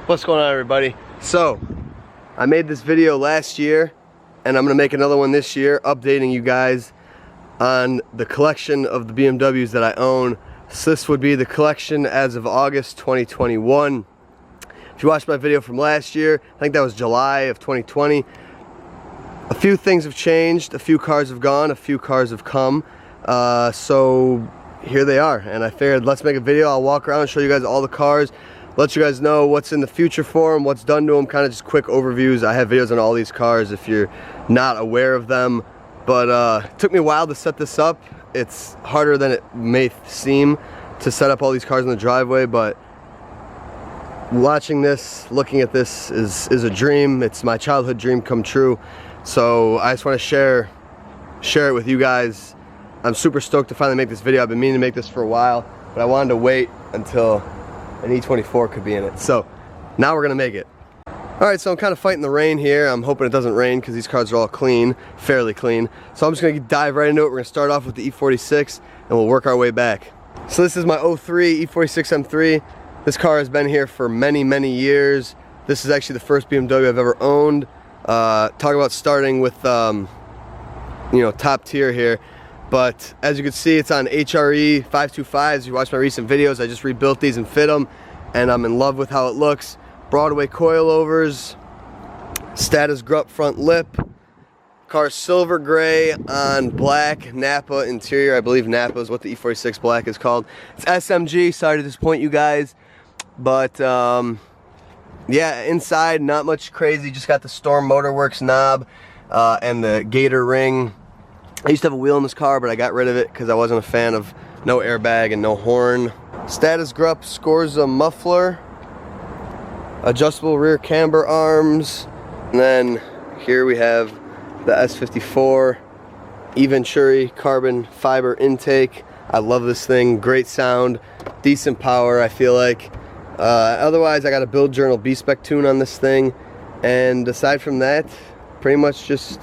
What's going on, everybody? So I made this video last year and I'm gonna make another one this year updating you guys on the collection of the BMWs that I own. So this would be the collection as of August 2021. If you watched my video from last year, I think that was July of 2020, a few things have changed, a few cars have gone, a few cars have come, so here they are, and I figured let's make a video. I'll walk around and show you guys all the cars, let you guys know what's in the future for them, what's done to them, kind of just quick overviews. I have videos on all these cars if you're not aware of them, but it took me a while to set this up. It's harder than it may seem to set up all these cars in the driveway, but watching this, looking at this is a dream. It's my childhood dream come true, so I just want to share it with you guys. I'm super stoked to finally make this video. I've been meaning to make this for a while, but I wanted to wait until an E24 could be in it. So now we're gonna make it. Alright, so I'm kind of fighting the rain here. I'm hoping it doesn't rain because these cars are all clean, fairly clean. So I'm just gonna dive right into it. We're gonna start off with the E46 and we'll work our way back. So this is my 03 E46 M3. This car has been here for many, many years. This is actually the first BMW I've ever owned. Talk about starting with you know, top tier here. But as you can see, it's on HRE 525s. If you watch my recent videos, I just rebuilt these and fit them, and I'm in love with how it looks. Broadway coilovers, status grup front lip, car's silver gray on black Napa interior. I believe Napa is what the E46 black is called. It's SMG, sorry to disappoint you guys, but yeah, inside not much crazy. Just got the Storm Motorworks knob and the Gator ring. I used to have a wheel in this car, but I got rid of it because I wasn't a fan of no airbag and no horn. Status grup Scorza muffler, adjustable rear camber arms, and then here we have the S54 E-Venturi carbon fiber intake. I love this thing, great sound, decent power, I feel like. Otherwise, I got a build journal B-spec tune on this thing, and aside from that, pretty much just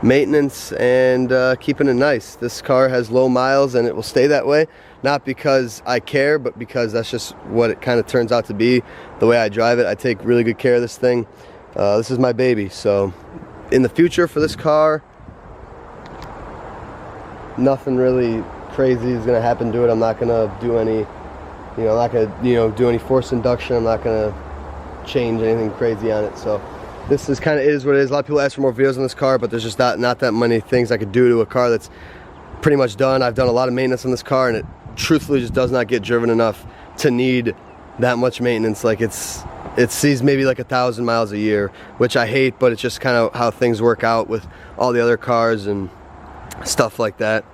maintenance and keeping it nice. This car has low miles and it will stay that way, not because I care, but because that's just what it kind of turns out to be, the way I drive it. I take really good care of this thing. This is my baby, so in the future for this car, nothing really crazy is gonna happen to it. I'm not gonna do any, you know, I'm not gonna, do any force induction. I'm not gonna change anything crazy on it. So this is kind of is what it is. A lot of people ask for more videos on this car, but there's just not that many things I could do to a car that's pretty much done. I've done a lot of maintenance on this car, and it truthfully just does not get driven enough to need that much maintenance. Like it sees maybe like 1,000 miles a year, which I hate, but it's just kind of how things work out with all the other cars and stuff like that.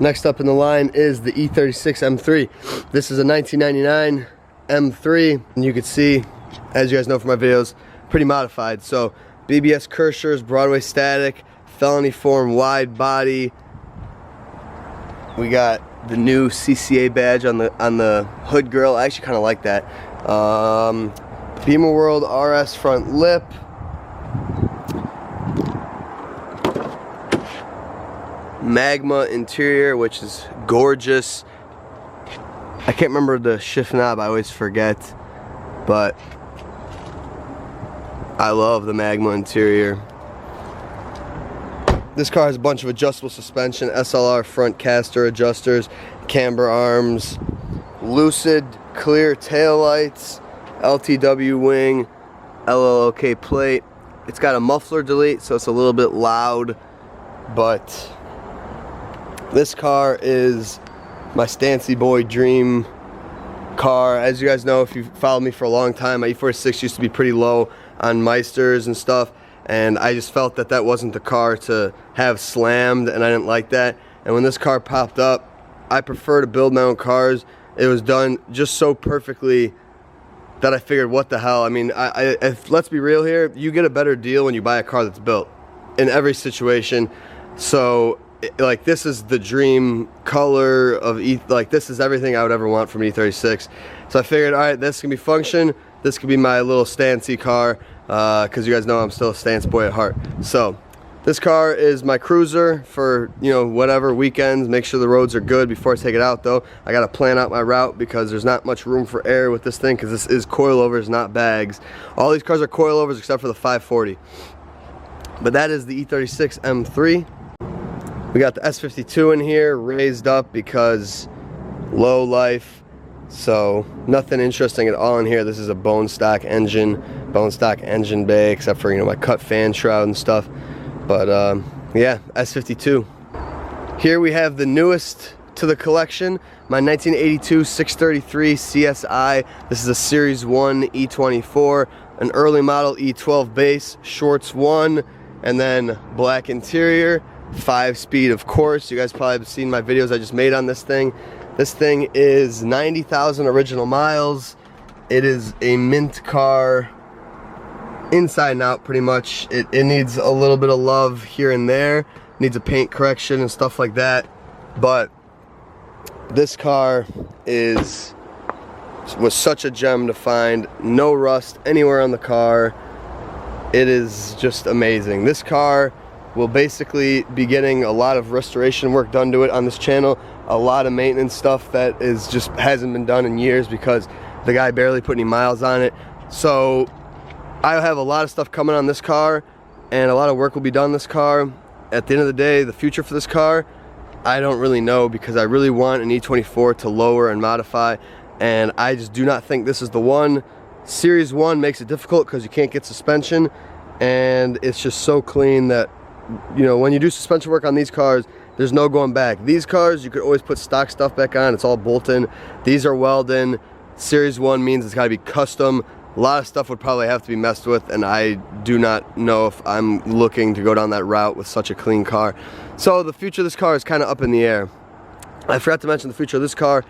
Next up in the line is the E36 M3. This is a 1999 M3, and you can see, as you guys know from my videos, pretty modified. So BBS Kershers, Broadway static, felony form wide body. We got the new CCA badge on the hood grill. I actually kind of like that. Beamer World RS front lip. Magma interior, which is gorgeous. I can't remember the shift knob, I always forget, but I love the Magma interior. This car has a bunch of adjustable suspension, SLR front caster adjusters, camber arms, lucid clear taillights, LTW wing, LLOK plate. It's got a muffler delete, so it's a little bit loud, but this car is my Stancy boy dream car. As you guys know, if you followed me for a long time, my E46 used to be pretty low on Meisters and stuff, and I just felt that that wasn't the car to have slammed, and I didn't like that. And when this car popped up, I prefer to build my own cars. It was done just so perfectly that I figured, what the hell. I mean, let's be real here, you get a better deal when you buy a car that's built in every situation. So like, this is the dream color of this is everything I would ever want from an E36. So I figured, all right, this can be function, this could be my little Stancy car, because you guys know I'm still a Stance boy at heart. So This car is my cruiser for, you know, whatever, weekends. Make sure the roads are good before I take it out though. I gotta plan out my route because there's not much room for air with this thing because this is coilovers, not bags. All these cars are coilovers except for the 540. But that is the E36 M3. We got the S52 in here, raised up because low life. So nothing interesting at all in here. This is a bone stock engine bay, except for, you know, my cut fan shroud and stuff. But yeah, S52. Here we have the newest to the collection, my 1982 633 CSI. This is a Series 1 E24, an early model E12 base, shorts 1, and then black interior, 5-speed of course. You guys probably have seen my videos I just made on this thing. This thing is 90,000 original miles. It is a mint car, inside and out pretty much. It needs a little bit of love here and there, needs a paint correction and stuff like that, but this car was such a gem to find. No rust anywhere on the car. It is just amazing. This car will basically be getting a lot of restoration work done to it on this channel, a lot of maintenance stuff that is just hasn't been done in years because the guy barely put any miles on it. So I have a lot of stuff coming on this car, and a lot of work will be done on this car. At the end of the day, the future for this car, I don't really know, because I really want an E24 to lower and modify, and I just do not think this is the one. Series 1 makes it difficult because you can't get suspension, and it's just so clean that, you know, when you do suspension work on these cars, there's no going back. These cars, you could always put stock stuff back on. It's all bolt-in. These are weld-in. Series 1 means it's got to be custom. A lot of stuff would probably have to be messed with, and I do not know if I'm looking to go down that route with such a clean car. So the future of this car is kind of up in the air. I forgot to mention the future of this car.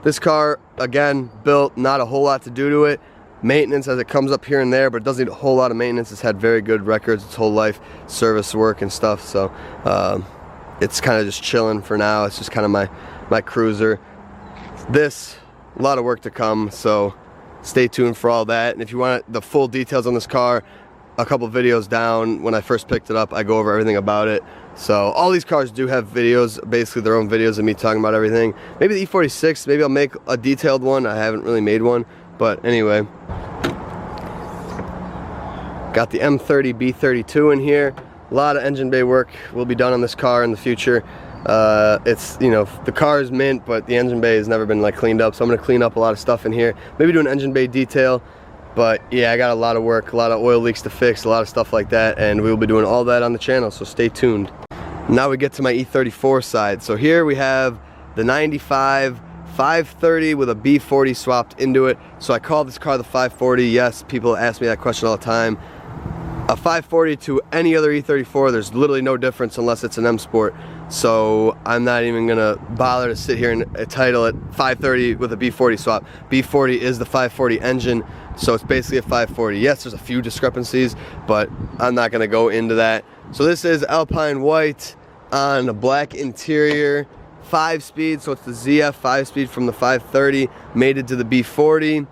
This car, again, built, not a whole lot to do to it. Maintenance as it comes up here and there, but it doesn't need a whole lot of maintenance. It's had very good records its whole life, service work and stuff. So it's kind of just chilling for now. It's just kind of my cruiser. This, a lot of work to come, so stay tuned for all that. And if you want the full details on this car, a couple videos down, when I first picked it up, I go over everything about it. So all these cars do have videos, basically their own videos of me talking about everything. Maybe the E46, maybe I'll make a detailed one. I haven't really made one, but anyway. Got the M30 B32 in here. A lot of engine bay work will be done on this car in the future. It's, you know, the car is mint, but the engine bay has never been like cleaned up, so I'm going to clean up a lot of stuff in here, maybe do an engine bay detail. But yeah, I got a lot of work, a lot of oil leaks to fix, a lot of stuff like that, and we will be doing all that on the channel, so stay tuned. Now we get to my E34 side. So here we have the 95 530 with a B40 swapped into it. So I call this car the 540. Yes, people ask me that question all the time. A 540 to any other E34, there's literally no difference unless it's an M Sport. So I'm not even gonna bother to sit here and title it 530 with a B40 swap. B40 is the 540 engine, so it's basically a 540. Yes, there's a few discrepancies, but I'm not gonna go into that. So this is Alpine white on a black interior, 5-speed, so it's the ZF 5-speed from the 530, mated to the B40.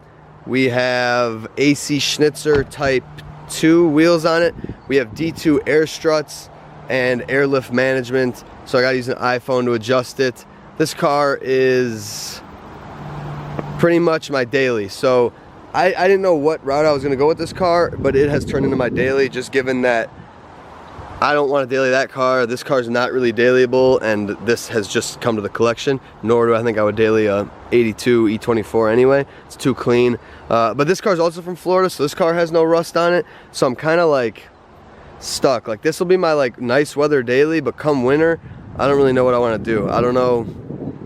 We have AC Schnitzer Type 2 wheels on it. We have D2 air struts and airlift management, so I gotta use an iPhone to adjust it. This car is pretty much my daily, so I didn't know what route I was gonna go with this car, but it has turned into my daily, just given that I don't want to daily that car. This car is not really dailyable, and this has just come to the collection, nor do I think I would daily a 82 E24 anyway. It's too clean. But this car is also from Florida, so this car has no rust on it, so I'm kind of like stuck. Like, this will be my like nice weather daily, but come winter, I don't really know what I want to do. I don't know.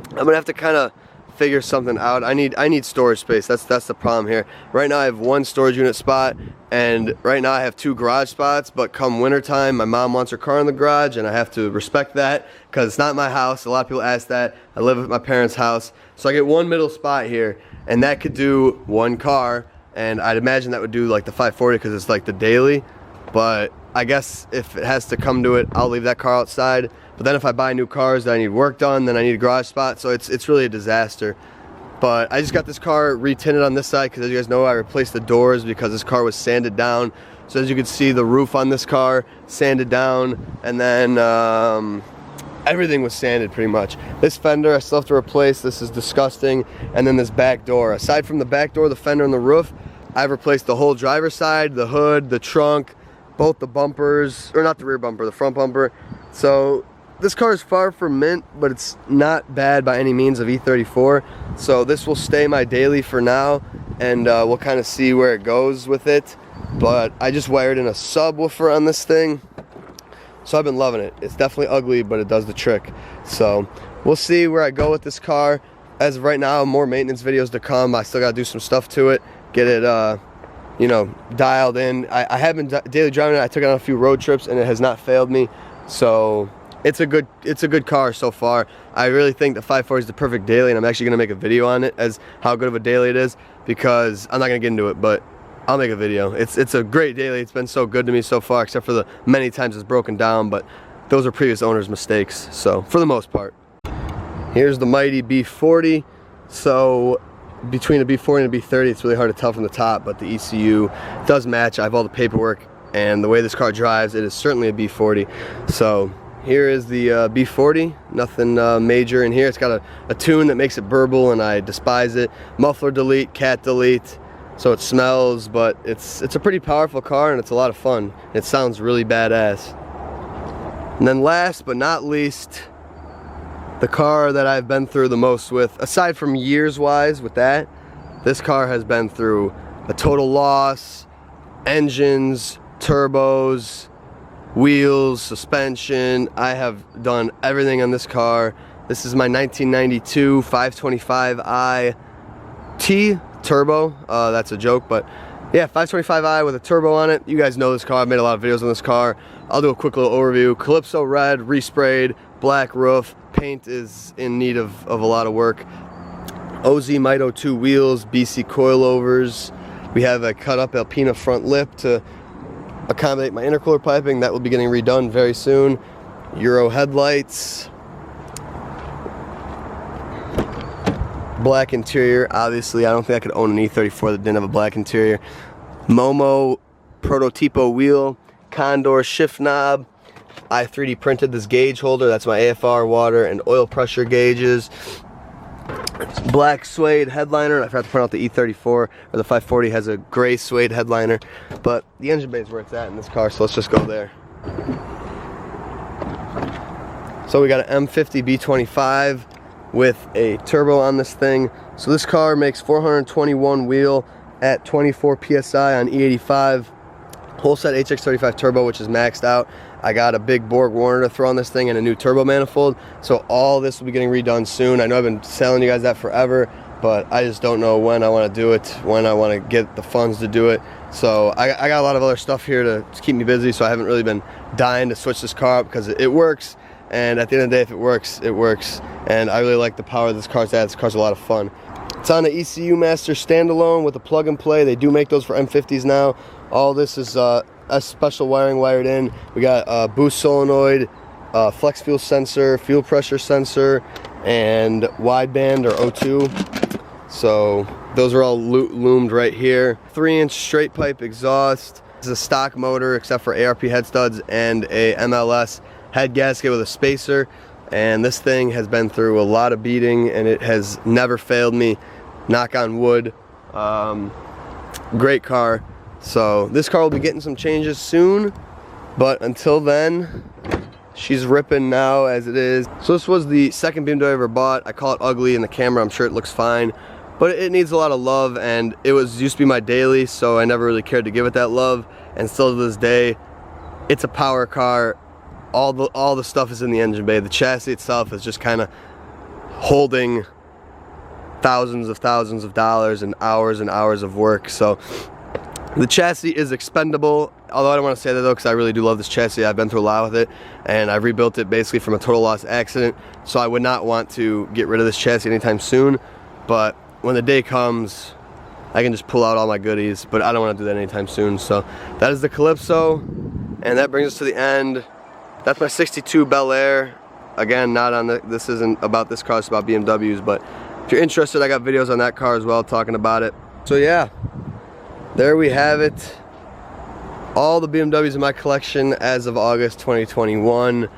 I'm gonna have to kind of figure something out. I need storage space. That's the problem here. Right now I have one storage unit spot, and right now I have 2 garage spots, but come winter time, my mom wants her car in the garage, and I have to respect that because it's not my house. A lot of people ask that. I live at my parents' house, so I get one middle spot here, and that could do 1 car, and I'd imagine that would do like the 540 because it's like the daily. But I guess if it has to come to it, I'll leave that car outside. But then if I buy new cars that I need work done, then I need a garage spot, so it's really a disaster. But I just got this car retinted on this side because, as you guys know, I replaced the doors because this car was sanded down So as you can see, the roof on this car sanded down, and then everything was sanded pretty much. This fender I still have to replace. This is disgusting. And then this back door. Aside from the back door, the fender, and the roof, I've replaced the whole driver's side, the hood, the trunk, both the bumpers, or not the rear bumper, the front bumper. So this car is far from mint, but it's not bad by any means of E34. So this will stay my daily for now, and we'll kind of see where it goes with it. But I just wired in a subwoofer on this thing, so I've been loving it. It's definitely ugly, but it does the trick. So we'll see where I go with this car. As of right now, more maintenance videos to come. I still gotta do some stuff to it, get it you know, dialed in. I have been daily driving it. I took it on a few road trips and it has not failed me. So it's a good car so far. I really think the 540 is the perfect daily, and I'm actually gonna make a video on it as how good of a daily it is, because I'm not gonna get into it, but I'll make a video. It's a great daily. It's been so good to me so far, except for the many times it's broken down, but those are previous owners' mistakes, so for the most part. Here's the mighty B40. So between the B40 and the B30, it's really hard to tell from the top, but the ECU does match. I have all the paperwork, and the way this car drives, it is certainly a B40. So here is the B40. Nothing major in here. It's got a tune that makes it burble, and I despise it. Muffler delete, cat delete. So it smells, but it's a pretty powerful car, and it's a lot of fun. It sounds really badass. And then last but not least, the car that I've been through the most with, aside from years wise with that, this car has been through a total loss, engines, turbos, wheels, suspension. I have done everything on this car. This is my 1992 525i T turbo. That's a joke, but yeah, 525i with a turbo on it. You guys know this car. I've made a lot of videos on this car. I'll do a quick little overview. Calypso red, resprayed, black roof. Paint is in need of a lot of work. OZ Mito 2 wheels, BC coilovers. We have a cut up Alpina front lip to accommodate my intercooler piping. That will be getting redone very soon. Euro headlights. Black interior. Obviously, I don't think I could own an E34 that didn't have a black interior. Momo prototipo wheel. Condor shift knob. I 3D printed this gauge holder. That's my AFR, water, and oil pressure gauges. Black suede headliner. I forgot to point out the E34 or the 540 has a gray suede headliner, but the engine bay is where it's at in this car, so let's just go there. So we got an M50 B25 with a turbo on this thing. So this car makes 421 wheel at 24 PSI on E85. Whole set HX35 turbo, which is maxed out. I got a big Borg Warner to throw on this thing and a new turbo manifold. So all this will be getting redone soon. I know I've been telling you guys that forever, but I just don't know when I want to do it, when I want to get the funds to do it. So I got a lot of other stuff here to keep me busy, so I haven't really been dying to switch this car up because it works. And at the end of the day, if it works, it works. And I really like the power this car's at. This car's a lot of fun. It's on the ECU Master standalone with a plug and play. They do make those for M50s now. All this is a special wiring wired in. We got a boost solenoid, flex fuel sensor, fuel pressure sensor, and wideband or O2. So those are all loomed right here. 3-inch straight pipe exhaust. This is a stock motor except for ARP head studs and a MLS head gasket with a spacer. And this thing has been through a lot of beating, and it has never failed me. Knock on wood. Great car. So this car will be getting some changes soon, but until then, she's ripping now as it is. So this was the second BMW I ever bought. I call it ugly in the camera. I'm sure it looks fine, but it needs a lot of love, and it used to be my daily, so I never really cared to give it that love. And still to this day, it's a power car. All the stuff is in the engine bay. The chassis itself is just kind of holding thousands of dollars and hours of work. So the chassis is expendable, although I don't want to say that though, because I really do love this chassis. I've been through a lot with it, and I rebuilt it basically from a total loss accident, so I would not want to get rid of this chassis anytime soon. But when the day comes, I can just pull out all my goodies, but I don't want to do that anytime soon. So that is the Calypso, and that brings us to the end. That's my 62 Bel Air. Again, not on this isn't about this car, it's about BMWs, but if you're interested, I got videos on that car as well talking about it. So yeah, there we have it. all the BMWs in my collection as of August 2021.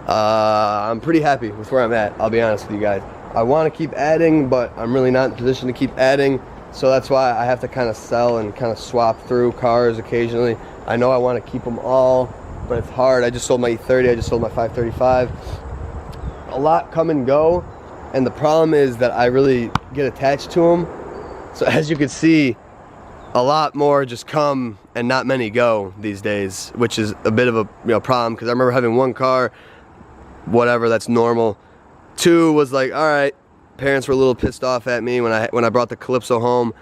I'm pretty happy with where I'm at, I'll be honest with you guys. I want to keep adding, but I'm really not in a position to keep adding, so that's why I have to kind of sell and kind of swap through cars occasionally. I know I want to keep them all, but it's hard. I just sold my E30, I just sold my 535. A lot come and go, and the problem is that I really get attached to them. So as you can see, a lot more just come and not many go these days, which is a bit of a problem, because I remember having one car, whatever, that's normal. Two was like, all right, parents were a little pissed off at me when I brought the Calypso home,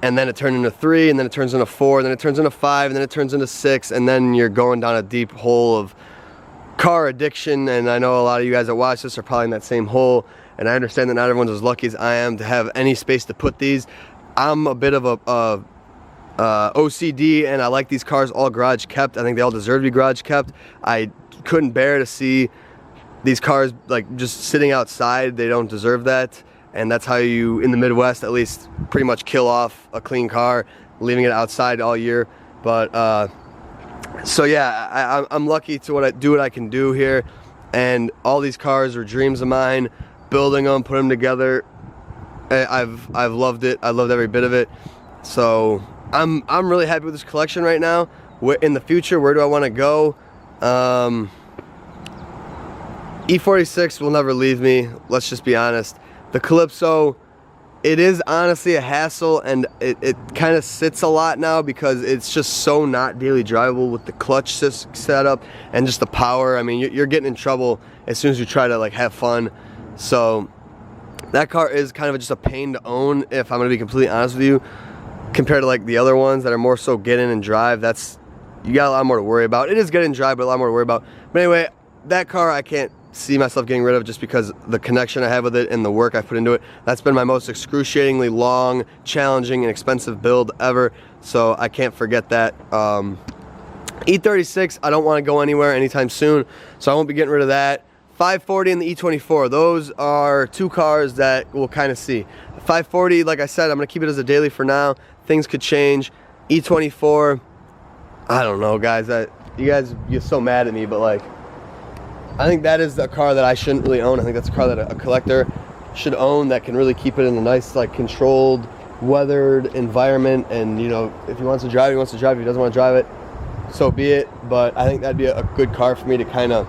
and then it turned into 3, and then it turns into 4, and then it turns into 5, and then it turns into 6, and then you're going down a deep hole of car addiction. And I know a lot of you guys that watch this are probably in that same hole, and I understand that not everyone's as lucky as I am to have any space to put these. I'm a bit of a OCD, and I like these cars all garage kept. I think they all deserve to be garage kept. I couldn't bear to see these cars like just sitting outside. They don't deserve that, and that's how you, in the Midwest at least, pretty much kill off a clean car, leaving it outside all year. But so yeah, I'm lucky to do what I can do here, and all these cars are dreams of mine. Building them, putting them together, I've loved it. I loved every bit of it. So I'm really happy with this collection right now. In the future, where do I want to go? E46 will never leave me, let's just be honest. The Calypso, it is honestly a hassle, and it kind of sits a lot now because it's just so not daily drivable with the clutch setup and just the power. I mean, you're getting in trouble as soon as you try to like have fun. So that car is kind of just a pain to own, if I'm gonna be completely honest with you, compared to like the other ones that are more so get in and drive. You got a lot more to worry about. It is get in and drive, but a lot more to worry about. But anyway, that car I can't see myself getting rid of, just because the connection I have with it and the work I put into it. That's been my most excruciatingly long, challenging, and expensive build ever, so I can't forget that. E36, I don't want to go anywhere anytime soon, so I won't be getting rid of that. 540 and the E24, those are two cars that we'll kind of see. 540, like I said, I'm going to keep it as a daily for now. Things could change. E24, I don't know, guys. You guys get so mad at me, but like, I think that is a car that I shouldn't really own. I think that's a car that a collector should own, that can really keep it in a nice, like, controlled, weathered environment. And, you know, if he wants to drive, he wants to drive. If he doesn't want to drive it, so be it. But I think that'd be a good car for me to kind of,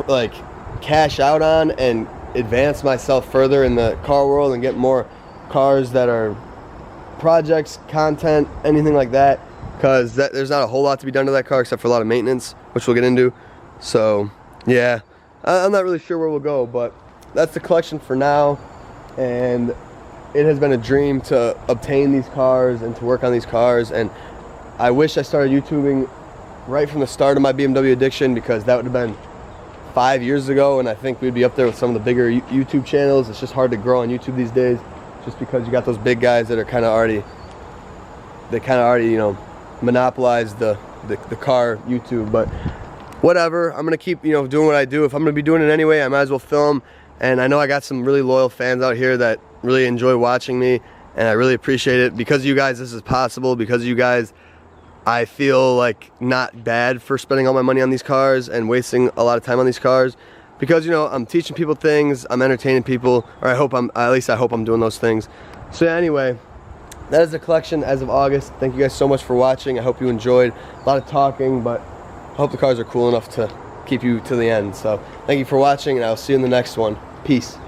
like, cash out on and advance myself further in the car world and get more cars that are projects, content, anything like that. Because there's not a whole lot to be done to that car except for a lot of maintenance, which we'll get into. So yeah, I'm not really sure where we'll go, but that's the collection for now, and it has been a dream to obtain these cars and to work on these cars. And I wish I started YouTubing right from the start of my BMW addiction, because that would have been 5 years ago, and I think we'd be up there with some of the bigger YouTube channels. It's just hard to grow on YouTube these days, just because you got those big guys that are kind of already, you know, monopolize the car YouTube. But whatever, I'm gonna keep, you know, doing what I do. If I'm gonna be doing it anyway, I might as well film. And I know I got some really loyal fans out here that really enjoy watching me, and I really appreciate it. Because of you guys, this is possible. Because of you guys, I feel like not bad for spending all my money on these cars and wasting a lot of time on these cars. Because, you know, I'm teaching people things, I'm entertaining people, or I hope I'm doing those things. So yeah, anyway, that is the collection as of August. Thank you guys so much for watching. I hope you enjoyed. A lot of talking, but I hope the cars are cool enough to keep you to the end. So thank you for watching, and I'll see you in the next one. Peace.